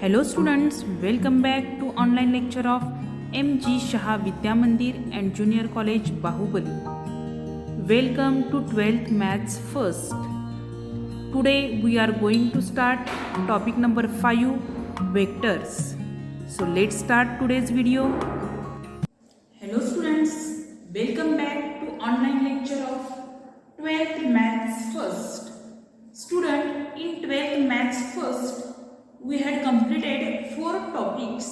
Hello students, welcome back to online lecture of M.G. Shah Vidya Mandir and Junior College Bahubali. Welcome to 12th Maths First. Today we are going to start topic number 5, vectors. So let's start today's video. Hello students, welcome back to online lecture of 12th Maths First. Student, in 12th Maths First, we had completed 4 topics.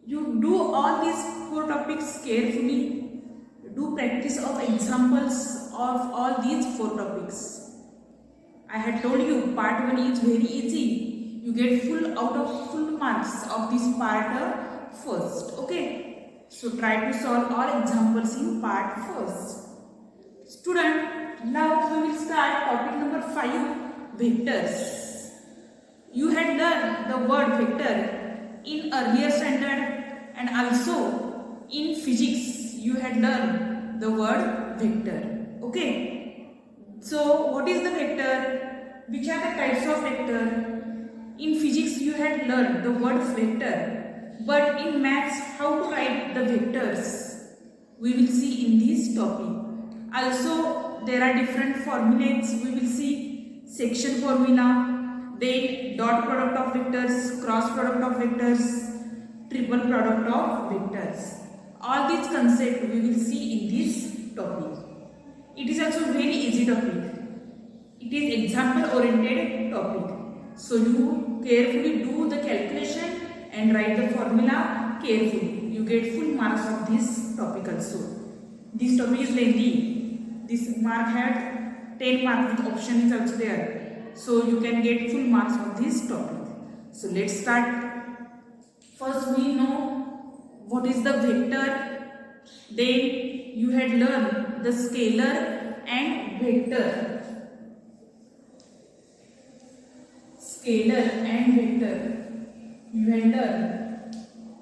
You do all these 4 topics carefully. Do practice of examples of all these 4 topics. I had told you part 1 is very easy. You get full out of full marks of this part first. Okay. So try to solve all examples in part first. Student, now we will start topic number 5, vectors. You had learned the word vector in earlier standard and also in physics you had learned the word vector. Okay. So what is the vector? Which are the types of vector? In physics you had learned the word vector, but in maths how to write the vectors we will see in this topic. Also there are different formulas. We will see section formula, then dot product of vectors, cross product of vectors, triple product of vectors. All these concepts we will see in this topic. It is also very easy topic. It is example oriented topic. So you carefully do the calculation and write the formula carefully. You get full marks of this topic also. This topic is lengthy. This mark had 10 marks with option is also there. So you can get full marks of this topic. So let's start. First we know what is the vector. Then you had learned the scalar and vector. Scalar and vector. You had learned.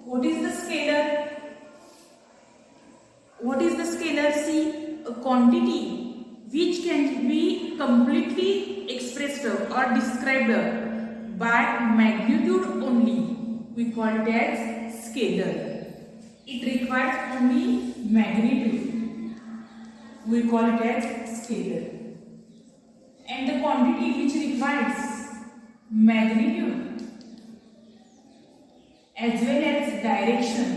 What is the scalar? What is the scalar? See, a quantity which can be completely expressed or described by magnitude only. We call it as scalar. It requires only magnitude. We call it as scalar. And the quantity which requires magnitude as well as direction,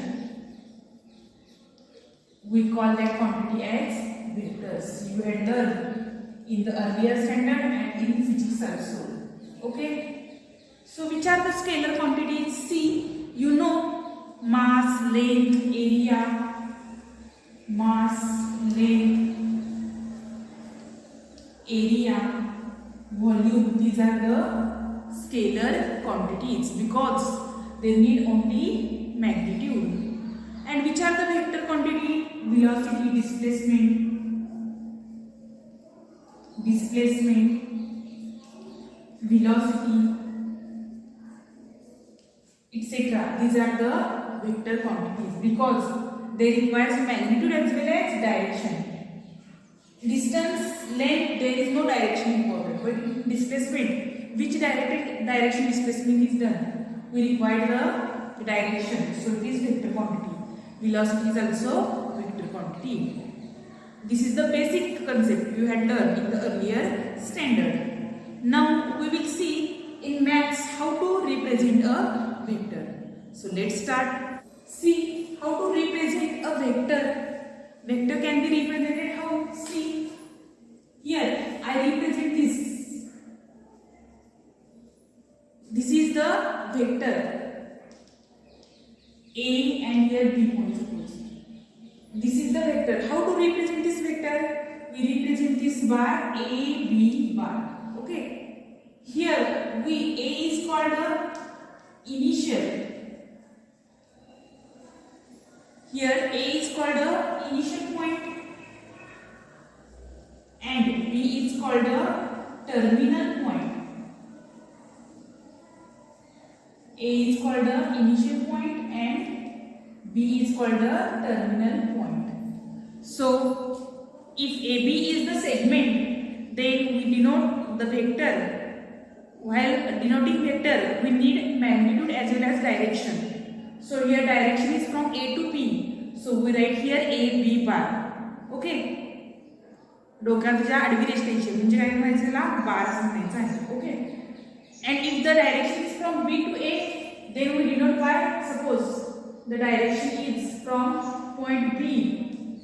we call that quantity as vectors. You had learned in the earlier standard and in physics also. Okay. So which are the scalar quantities? See, you know mass, length, area, mass, length, area, volume. These are the scalar quantities because they need only magnitude. And which are the vector quantity? Velocity, displacement, velocity, etc. These are the vector quantities because they require magnitude as well as direction. Distance, length, there is no direction important, but displacement, which direction displacement is done, we require the direction. So it is vector quantity. Velocity is also vector quantity. This is the basic concept you had learned in the earlier standard. Now we will see in maths how to represent a vector. So let's start. See how to represent a vector. Vector can be represented how? See, here I represent this. This is the vector A and here B point suppose. This is the vector. How to represent this vector? We represent this bar A, B bar. Okay. Here A is called the initial. Here A is called the initial point and B is called the terminal point. A is called the initial point and B is called the terminal point. So, if AB is the segment, then we denote the vector. While denoting vector, we need as well as direction. So here direction is from A to P. So we write here A B bar. Okay. डोक्याच्या आडवी रेष द्यायची म्हणजे काय म्हणायचं याला बार असं म्हणायचं आहे. Okay. And if the direction is from B to A, then we denote by, suppose the direction is from point B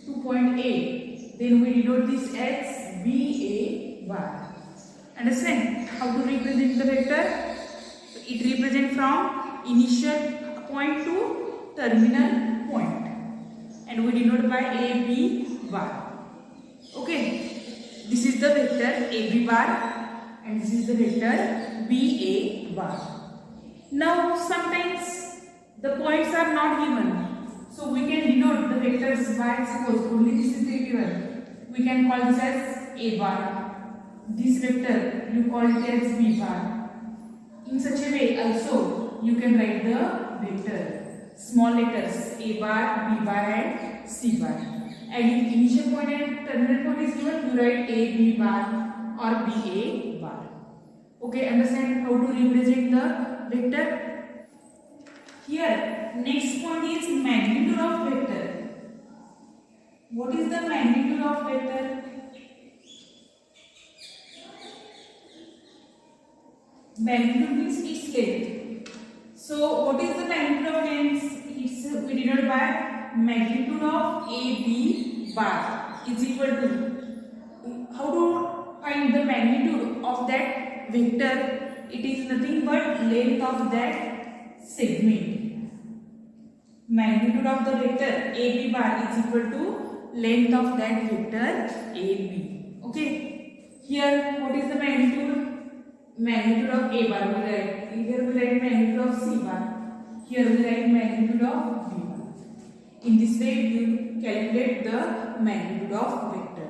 to point A, then we denote this as BA bar. Understand how to represent the vector? It represents from initial point to terminal point, and we denote by AB bar. Okay, this is the vector AB bar, and this is the vector BA bar. Now sometimes the points are not given, so we can denote the vectors by, suppose only this is given, we can call this as A bar. This vector you call it as B bar. In such a way also you can write the vector small letters A bar, B bar and C bar. And if initial point and terminal point is given, you write A B bar or BA bar. Okay, understand how to represent the vector? Here next point is magnitude of vector. What is the magnitude of vector? Magnitude means its length. So what is the magnitude of length? It's we denote by magnitude of AB bar is equal to, how to find the magnitude of that vector? It is nothing but length of that segment. Magnitude of the vector AB bar is equal to length of that vector AB. Okay, here what is the magnitude? Magnitude of A bar we write. Here we write magnitude of C bar. Here we write magnitude of B bar. In this way you calculate the magnitude of vector.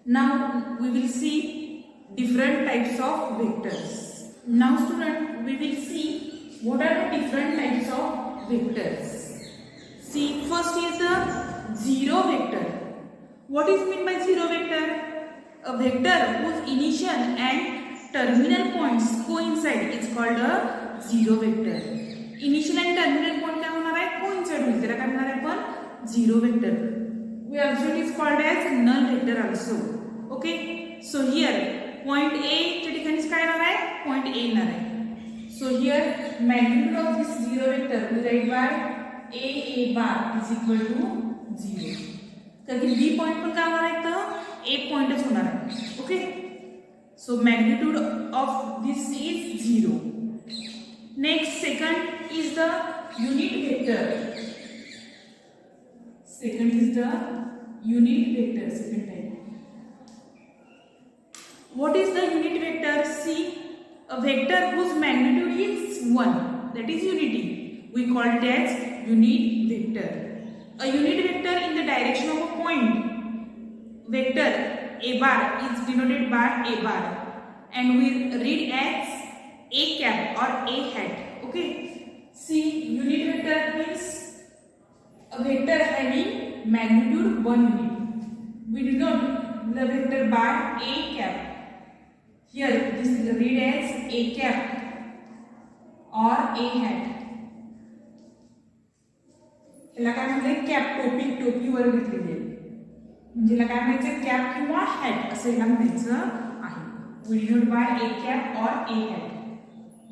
Now we will see different types of vectors. Now student, we will see what are the different types of vectors. See, first is the zero vector. What is meant by zero vector? A vector whose initial and terminal points coincide is called a zero vector. Initial and terminal point काय होणार आहे? coincide होईल. त्याला काय म्हणणार आहे आपण? Zero vector. We also it is called as null vector also. Okay. So here point A च्या ठिकाणी काय येणार आहे? point A येणार आहे. So here magnitude of this zero vector we write by A bar is equal to 0. तर B point पण काय होणार आहे? तर A point च होणार आहे. Okay. So magnitude of this is 0. Next, second is the unit vector. Second is the unit vector, second type. What is the unit vector? See, a vector whose magnitude is 1, that is unity. We call it as unit vector. A unit vector in the direction of a point vector A bar is denoted by A bar, and we read as A cap or A hat. Okay. See, unit vector means a vector having magnitude 1 unit. We denote the vector by A cap. Here this is read as A cap or A hat. याला काय म्हणतात? Cap, टोपी, टोपीवर घेतलेली आहे. म्हणजे याला काय म्हणायचं? कॅप किंवा हॅट असं याला म्हणायचं आहे. We denote by A cap or A hat.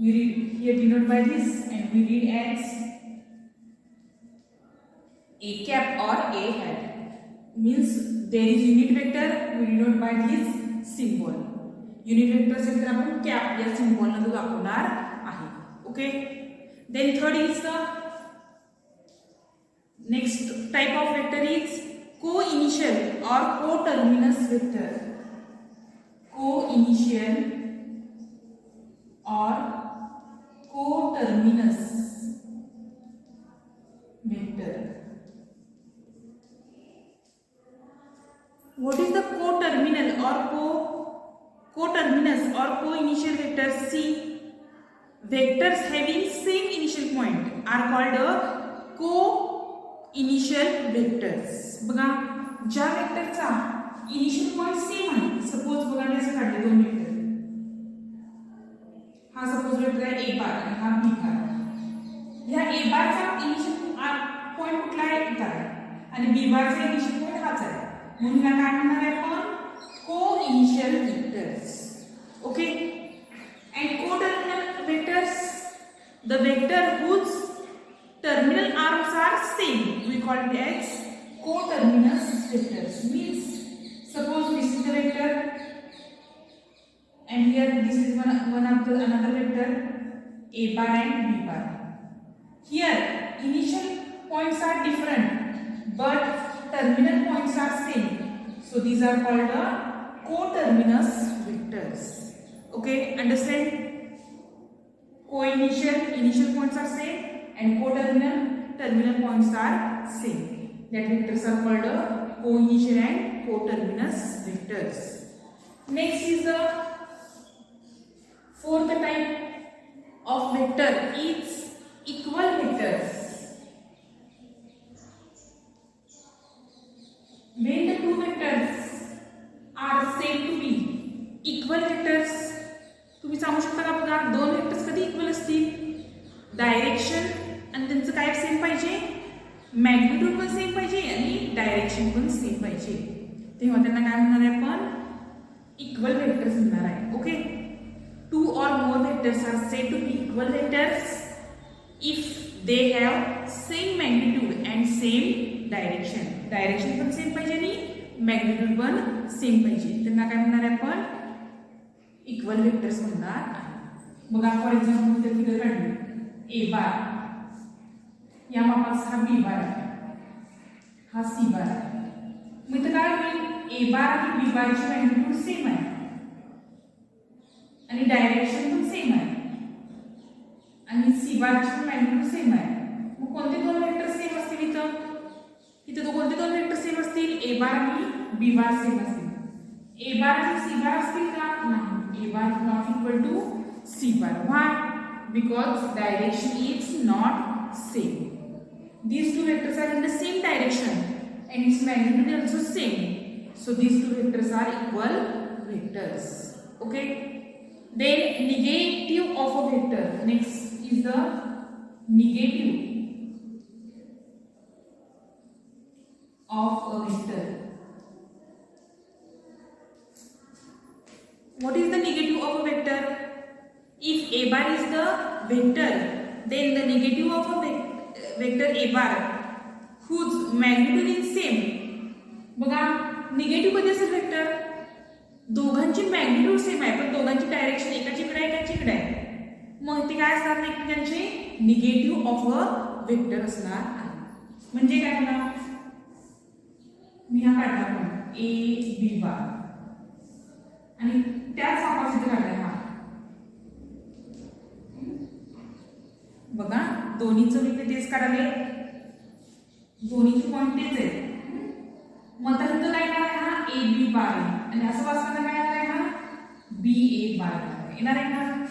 We read here denote by this, and we read as A cap or A hat. Means there is unit vector. We denote by this symbol. Unit vector से जर आपण cap या symbol ने दाखवणार आहे. Okay. Then third is the next type of vector is co-initial or co-terminus vector. Co-initial or co-terminus vector. What is the co-terminal or co-terminus or co-initial vector? See, vectors having same initial point are called a co-initial vectors. बघा, ज्या वेक्टरचा initial point same आहे, suppose बघा मी असं काढले दोन vector, हा suppose vector आहे A बार आणि हा B बार. आणि बी बारचा इनिशियल पॉइंट हाच आहे, म्हणून ह्याला काय म्हणणार आहे आपण? को इनिशियल वेक्टर्स. ओके. अँड को terminal vectors, the vector whose terminal arms are same, we call it as coterminous vectors. Means suppose this is the vector and here this is one of the another vector a bar and b bar. Here initial points are different but terminal points are same, so these are called the coterminous vectors. Okay, understand? Initial points are same and terminal points are same. That vectors are called co-initial and coterminous vectors. Next is the fourth type of vector is equal vectors. When the two vectors are said to be equal vectors, तुम्ही सांगू शकता का? बघा, दोन vectors कधी equal असतील? Direction आणि त्यांचं काय सेम पाहिजे, मॅग्निट्यूड पण सेम पाहिजे आणि डायरेक्शन पण सेम पाहिजे, तेव्हा त्यांना काय म्हणणार आहे आपण? इक्वल वेक्टर्स म्हणणार आहे. Okay. Two or more vectors are said to be equal vectors if they have same magnitude and same direction. Direction पण सेम पाहिजे आणि मॅग्निट्यूड पण सेम पाहिजे, त्यांना काय म्हणणार आहे आपण? इक्वल वेक्टर्स म्हणणार आहे. बघा, फॉर एक्झाम्पल इथे फिगर काढली, ए बार या मापाचा हा बी बार आहे, हा सी बार आहे. मग इथं काय होईल? ए बार आणि बी बारची मॅग्निट्यूड सेम आहे आणि डायरेक्शन पण सेम आहे आणि सी बारची मॅग्निट्यूड सेम आहे. मग कोणते दोन वेक्टर सेम असतील? इथं कोणते दोन वेक्टर सेम असतील? ए बार आणि बी बार सेम असतील. ए बार आणि सी बार असतील का? नाही. A bar is not equal to C bar. Why? Because direction is not same. These two vectors are in the same direction and its magnitude is also same. So these two vectors are equal vectors. Okay. Then negative of a vector. Next is the negative of a vector. What is the negative of a vector? If a bar is the vector, then the negative of a vector a bar whose magnitude is same. बघा, negative कधी असेल vector? दोघांची magnitude same आहे पण दोघांची direction एकाची इकडे आहे एकाची इकडे आहे, मग ते काय असणार? एकमेकांचे निगेटिव्ह ऑफ अ वेक्टर असणार आहे. म्हणजे काय होणार? मी हा काढला पण ए बी बार आणि त्याच मापाचा इथे काढलाय हा. बघा, दोन्हीचं मी तेच काढले, दोन्हीचे पॉइंट तेच आहे. मग आता इथं काय येणार आहे? हा ए बी बार आणि असं वाचताना काय येणार आहे? हा बी ए बार येणार आहे ना.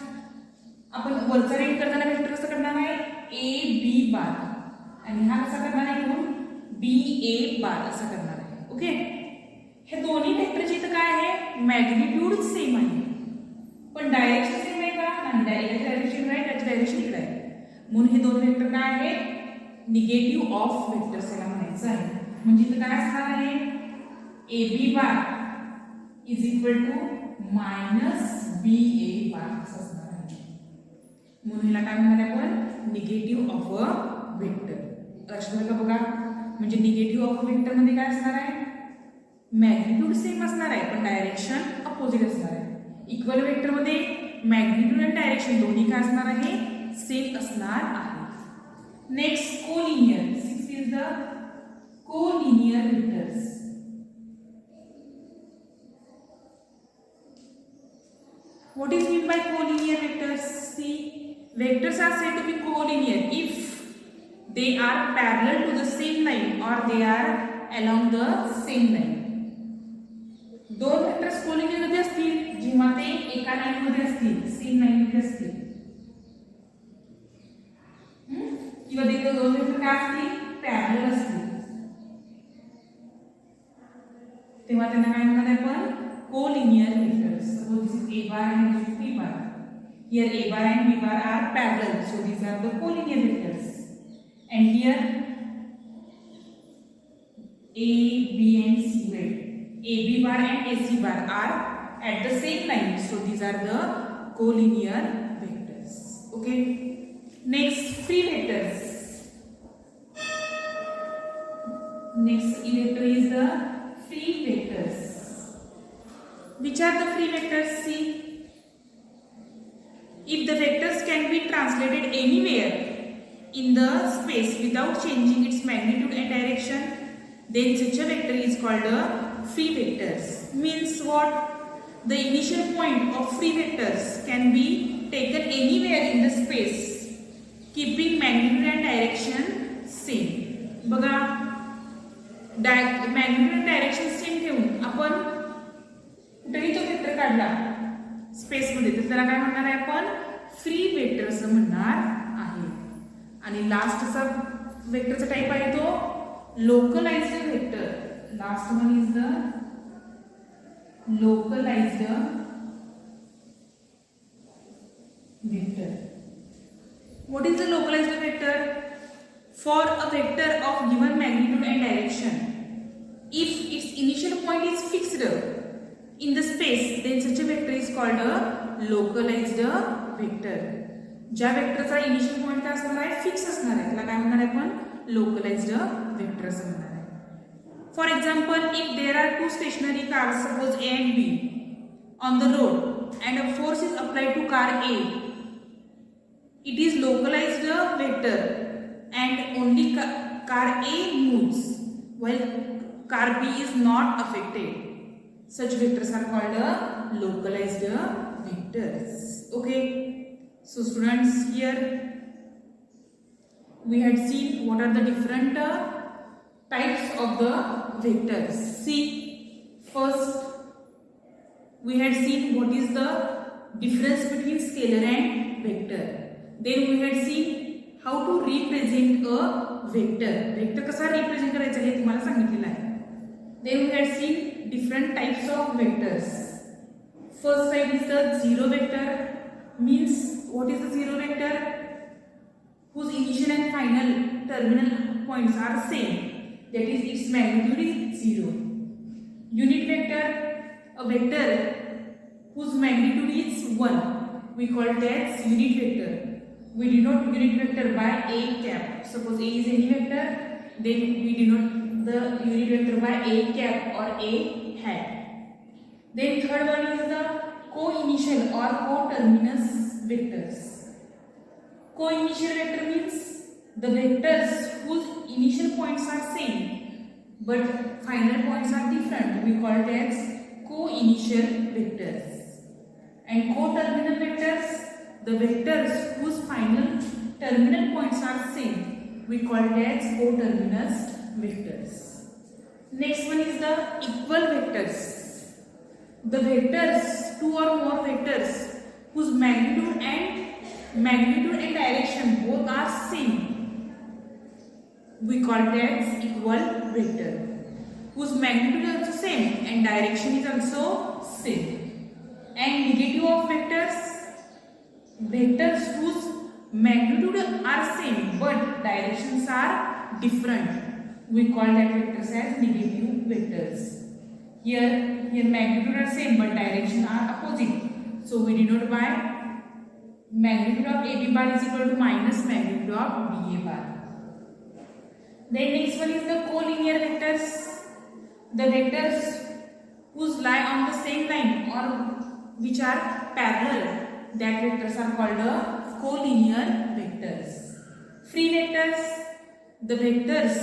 आपण वरचा रेट करताना वेक्टर कसं करणार आहे? ए बी बार आणि हा कसा करणार आहे? म्हणून बी ए बार असा करणार आहे. ओके. हे दोन्ही वेक्टरचे इथं काय आहे? मॅग्निट्यूड सेम आहे पण डायरेक्शन सेम आहे का? नाही. डायरेक्शन आहे, त्याची डायरेक्शन इकडे आहे, म्हणून हे दोन वेक्टर काय आहेत? निगेटिव्ह ऑफ वेक्टर्स याला म्हणायचं आहे. म्हणजे इथं काय असणार आहे? A B bar is equal to minus B A bar असं असणार आहे. म्हणून ह्याला काय म्हणणार आहे आपण? Negative of a vector. लक्षात का? बघा, म्हणजे निगेटिव्ह ऑफ अ वेक्टर मध्ये काय असणार आहे? मॅग्निट्यूड सेम असणार आहे पण डायरेक्शन अपोजिट असणार आहे. इक्वल वेक्टर मध्ये मॅग्निट्यूड आणि डायरेक्शन दोन्ही काय असणार आहे? सेम असणार आहे. Next, collinear. 6 is the collinear vectors. What is meant by collinear vectors? See, vectors are said to be collinear if they are parallel to the same line or they are along the same line. दोन vectors collinear मध्ये असतील जेव्हा ते एका line मध्ये असतील, same line मध्ये असतील, किंवा ते दोन वेक्टर काय असतील? पॅरलल असतील, तेव्हा त्यांना काय म्हणतात आपण? Collinear vectors. Suppose this is a bar and this is b bar. Here a bar and b bar are parallel, so these are the collinear vectors. And here A, B and C weight. AB bar and AC bar are at the same line. So these are the collinear vectors. Okay. Next, free vectors. Next vector is the free vectors. Which are the free vectors? See, if the vectors can be translated anywhere in the space without changing its magnitude and direction, then such a vector is called a free vectors. Means what? The initial point of free vectors can be taken anywhere in the space, keeping magnitude and direction same. बघा, magnitude and direction same ठेवून आपण कुठेही तो vector काढला space मध्ये तर त्याला काय म्हणणार आहे आपण? फ्री वेक्टर असं म्हणणार आहे. आणि लास्ट असा वेक्टरचा टाइप आहे तो localized vector. Last one is the localized vector. What is the localized vector? For a vector of given magnitude and direction, if its initial point is fixed in the space, then such a vector is called a localized vector. ज्या वेक्टरचा initial point काय असणार आहे? Fix असणार आहे. त्याला काय म्हणणार आहे आपण? लोकलाइज्ड वेक्टर असं म्हणणार आहे. For example, if there are two stationary cars, suppose A and B, on the road, and a force is applied to car A, it is localized vector, and only car A moves, while car B is not affected. Such vectors are called localized vectors. Okay. So students, here we had seen what are the different types of the vectors. See, first we had seen what is the difference between scalar and vector. Then we had seen how to represent a vector. Vector कसा represent करायचा हे तुम्हाला सांगितलेलं आहे. Then we had seen different types of vectors. First type is the zero vector. Means what is the zero vector? Whose initial and final terminal points are same. That is, its magnitude is 0. Unit vector, a vector whose magnitude is 1. We call it as unit vector. We denote unit vector by a cap. Suppose A is any vector, then we denote the unit vector by a cap or a hat. Then third one is the co-initial or co-terminus vectors. Co-initial vector means the vectors whose initial points are same but final points are different. We call it as co-initial vectors. And co-terminal vectors, the vectors whose final terminal points are same. We call it as co-terminus vectors. Next one is the equal vectors. The vectors, two or more vectors whose magnitude and direction both are same. We call it as equal vector. Whose magnitude is also same and direction is also same. And negative of vectors, vectors whose magnitude are same but directions are different. We call that vectors as negative vectors. Here magnitude are same but direction are opposite. So we denote by magnitude of AB bar is equal to minus magnitude of BA bar. Then next one is the collinear vectors. The vectors whose lie on the same line or which are parallel, that vectors are called collinear vectors. Free vectors, the vectors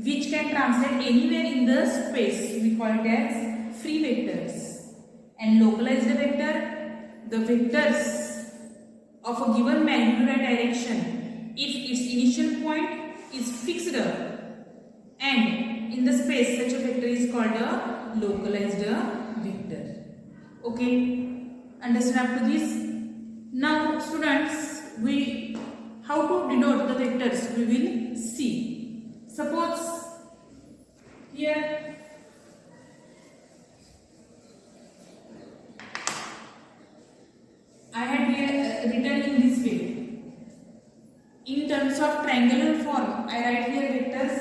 which can translate anywhere in the space, we call it as free vectors. And localized vector, the vectors of a given magnitude and direction, if its initial point is fixed and in the space, such a vector is called a localized vector. Okay, understand up to this? Now students, how to denote the vectors we will see. Suppose here I had written in this way. In terms of triangular form, I write here vectors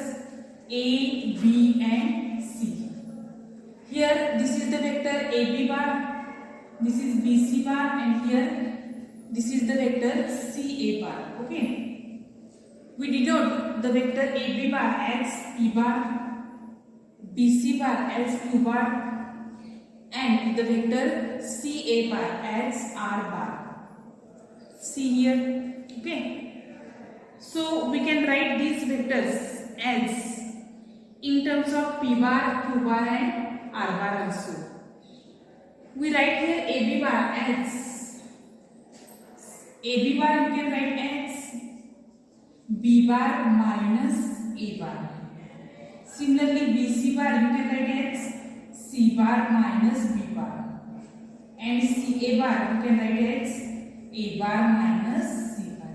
A, B and C. Here this is the vector AB bar, this is BC bar, and here this is the vector CA bar. Okay, we denote the vector AB bar as P bar, BC bar as Q bar, and the vector CA bar as R bar. See here. Okay, so we can write these vectors as in terms of P bar, Q bar and R bar also. We write here AB bar as AB bar, you can write as B bar minus A bar. Similarly BC bar you can write as C bar minus B bar, and CA bar you can write as A bar minus C bar.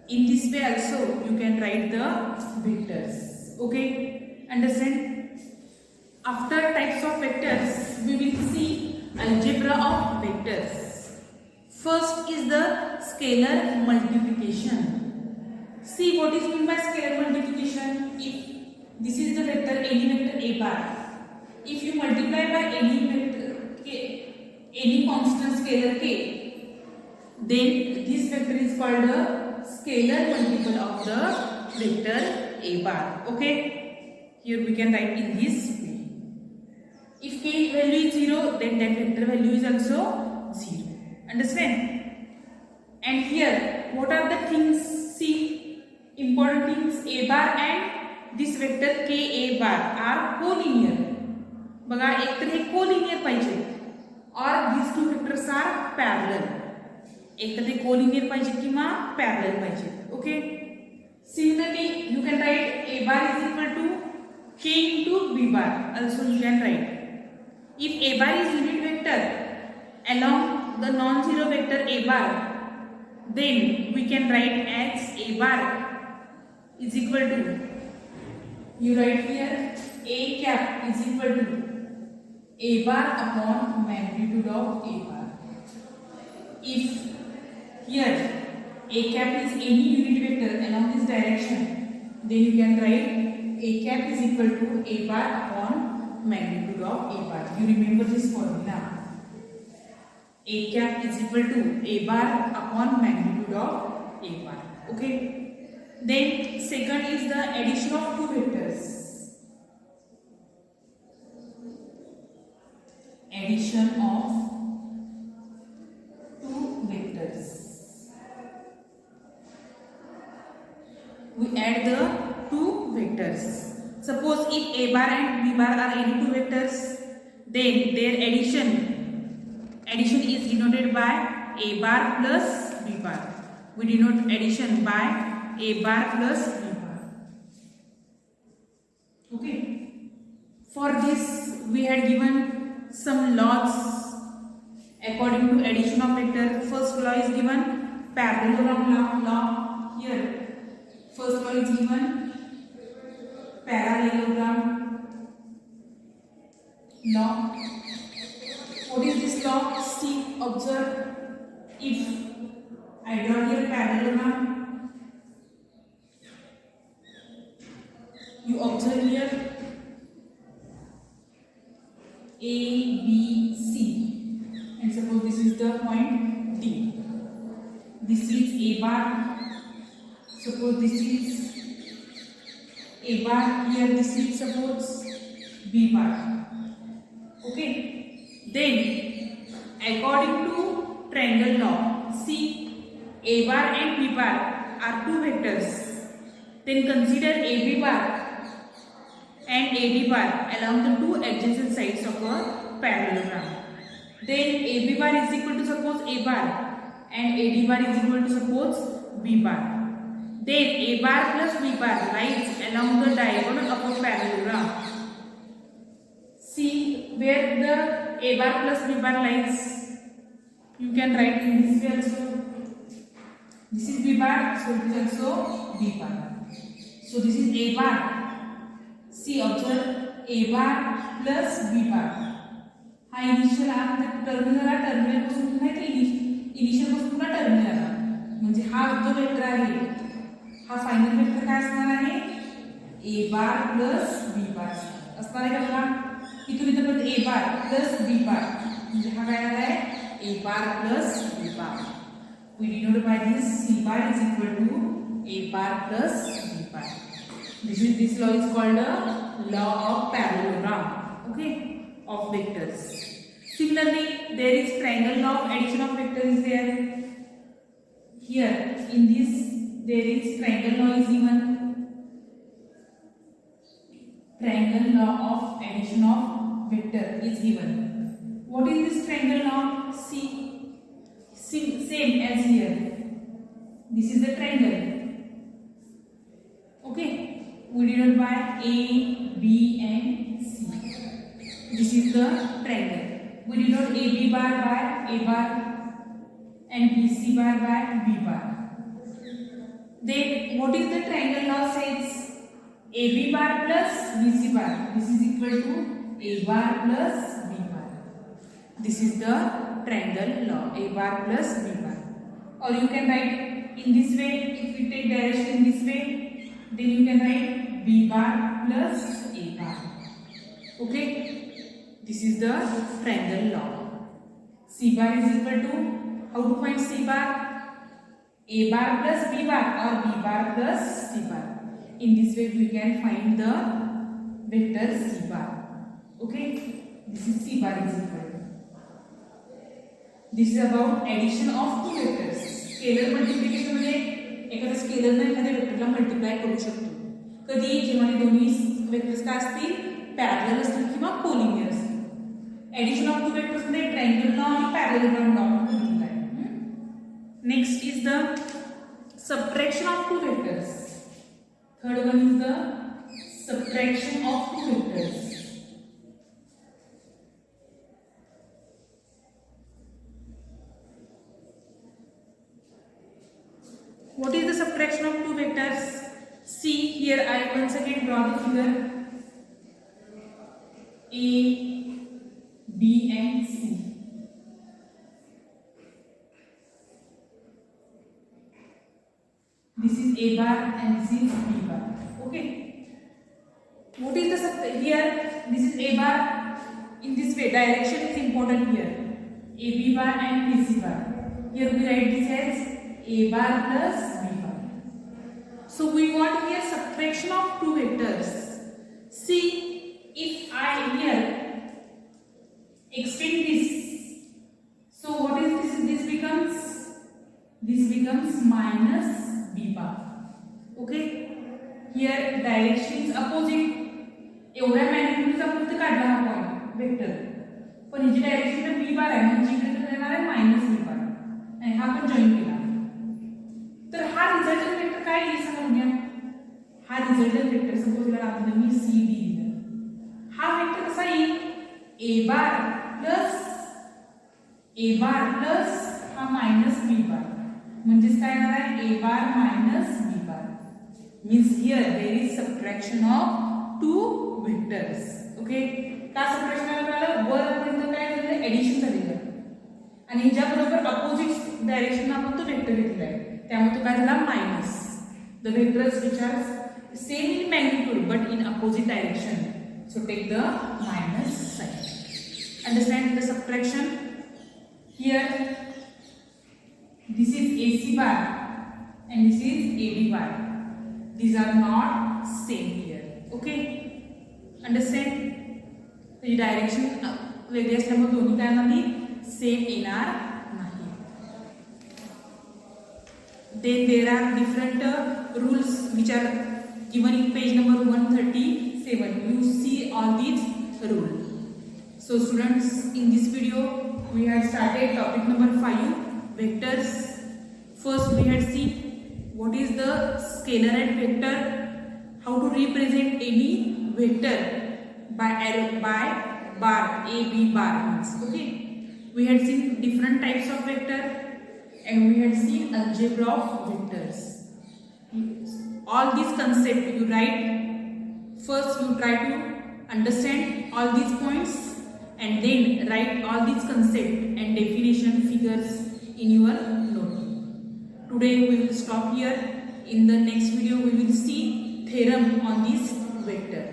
In this way also you can write the vectors. Okay, understand? After types of vectors we will see algebra of vectors. First is the scalar multiplication. See what is meant by scalar multiplication. If this is the vector, any vector A bar, if you multiply by any vector k, any constant scalar k, then this vector is called a scalar multiple of the vector A bar. Okay, here we can write in this way. If k value is 0, then that vector value is also 0. Understand? And here what are the things? See, important things. A bar and this vector KA bar are collinear. बघा, एक तर हे collinear पाहिजे और these two vectors are parallel. एक तर ते collinear पाहिजे किंवा parallel पाहिजे. Okay. Similarly, you can write A bar is equal to K into B bar. Also you can write. If A bar is unit vector along the non-zero vector A bar, then we can write as A bar is equal to, you write here A cap is equal to A bar upon magnitude of A bar. If here A cap is any unit vector along this direction, then you can write A cap is equal to A bar upon magnitude of A bar. You remember this formula. A cap is equal to A bar upon magnitude of A bar. Okay. Then second is the addition of two vectors. Addition of two vectors. We add the two vectors. Suppose if A bar and B bar are any two vectors, then their addition is denoted by A bar plus B bar. We denote addition by A bar plus B bar. Okay. For this we had given some laws according to addition of vector. First law is given parallelogram law. Here first law is given parallelogram law. What is this law? See, observe. If I draw here parallelogram, you observe here A, B, C, and suppose this is the point D. This is A bar. Suppose this is A bar. Here this is suppose B bar. Okay. Then according to triangle law, see, A bar and B bar are two vectors. Then consider AB bar and AD bar along the two adjacent sides of a parallelogram. Then AB bar is equal to suppose A bar and AD bar is equal to suppose B bar. Then A bar plus B bar lies along the diagonal of a parallelogram. See where the A bar plus B bar lies. You can write in this way also. This is B bar, so it is also B bar. So this is A bar. See, observe A bar plus B bar. हा initial terminal हा terminal पासून पुन्हा initial पासून पुन्हा terminal आला. म्हणजे हा जो वेक्टर आहे हा फायनल वेक्टर काय असणार आहे? ए बार प्लस बी बार असणार आहे का बघा. इथून इथं परत ए बार प्लस बी बार म्हणजे हा काय आला आहे A bar plus B bar. We denote by this C bar is equal to A bar plus B bar. This law is called a law of parallelogram, okay, of vectors. Similarly, there is triangle law of addition of vectors is there. Here in this there is triangle law is given. Triangle law of addition of vector is given. What is this triangle law? See, same as here. This is the triangle. Okay. We denote by A, B and C. This is the triangle. We denote AB bar by A bar and BC bar by B bar. Then what is the triangle law says? AB bar plus BC bar. This is equal to A bar plus B bar. This is the triangle law. A bar plus B bar. Or you can write in this way. If you take direction in this way, then you can write B bar plus A bar. Okay, this is the triangle law. C bar is equal to, how to find C bar? A bar plus B bar or B bar plus C bar. In this way we can find the vector C bar. Okay, this is C bar is equal to. This is about addition of two vectors. Scalar multiplication मध्ये एखाद्या scalar ने एखाद्या वेक्टरला multiply करू शकतो. कधी जेव्हा हे दोन्ही vectors काय असतील पॅरलल असतील किंवा कोलिनियर असतील. ऍडिशन ऑफ टू वेक्टर्स मध्ये ट्रायंगल लॉ आणि पॅरललोग्राम लॉ घेतला आहे. Next is the subtraction of two vectors. Third one is the subtraction of two vectors. What is the subtraction of two vectors? See here I once again draw the figure A, B and C. This is A bar and this is B bar. Okay. What is the here? This is A bar. In this way, direction is important here. A B bar and B C bar. Here we write this as A bar plus B bar. So we want here subtraction of two vectors. See, if I here extend this, so what is this? This becomes minus B bar. Okay. Here direction is opposite. एवढ्या मॅग्निट्यूडचा फक्त काढला हा point vector. पण हिची direction B बार आहे म्हणजे इकडे येणार आहे मायनस B बार आणि हा पण जॉईन केला. तर हा रिझल्टंट वेक्टर काय येईल सांगा बघूया. हा रिझल्टंट वेक्टर सपोज ला आपण मी सी डी दिलं. हा वेक्टर कसा येईल ए बार प्लस हा मायनस बी बार म्हणजेच काय येणार आहे A bar minus B bar. Means here there is subtraction of two vectors. Okay. का सबट्रॅक्शन झालं वरपर्यंत काय झालं एडिशन झालेलं आणि ह्याच्या बरोबर अपोजिट डायरेक्शन आपण तो वेक्टर घेतला आहे त्यामुळे तो काय झाला minus. The vectors which are same in magnitude but in opposite direction. So take the minus sign. Understand the subtraction. Here this is AC bar and this is AB bar. These are not same here. Okay. Understand? The direction वेगळी असल्यामुळे दोन्ही काय नाही same येणार नाही. Then there are different rules which are given in page number 137. You see all these rules. So students, in this video we had started topic number 5, vectors. First we had seen what is the scalar and vector, how to represent any vector by bar A B bar means. Okay. We had seen different types of vector and we had seen algebra of vectors. All these concepts you write. First you try to understand all these points and then write all these concepts and definition figures in your notebook. Today we will stop here. In the next video we will see theorem on this vector.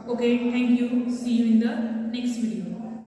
Okay, thank you. See you in the next video.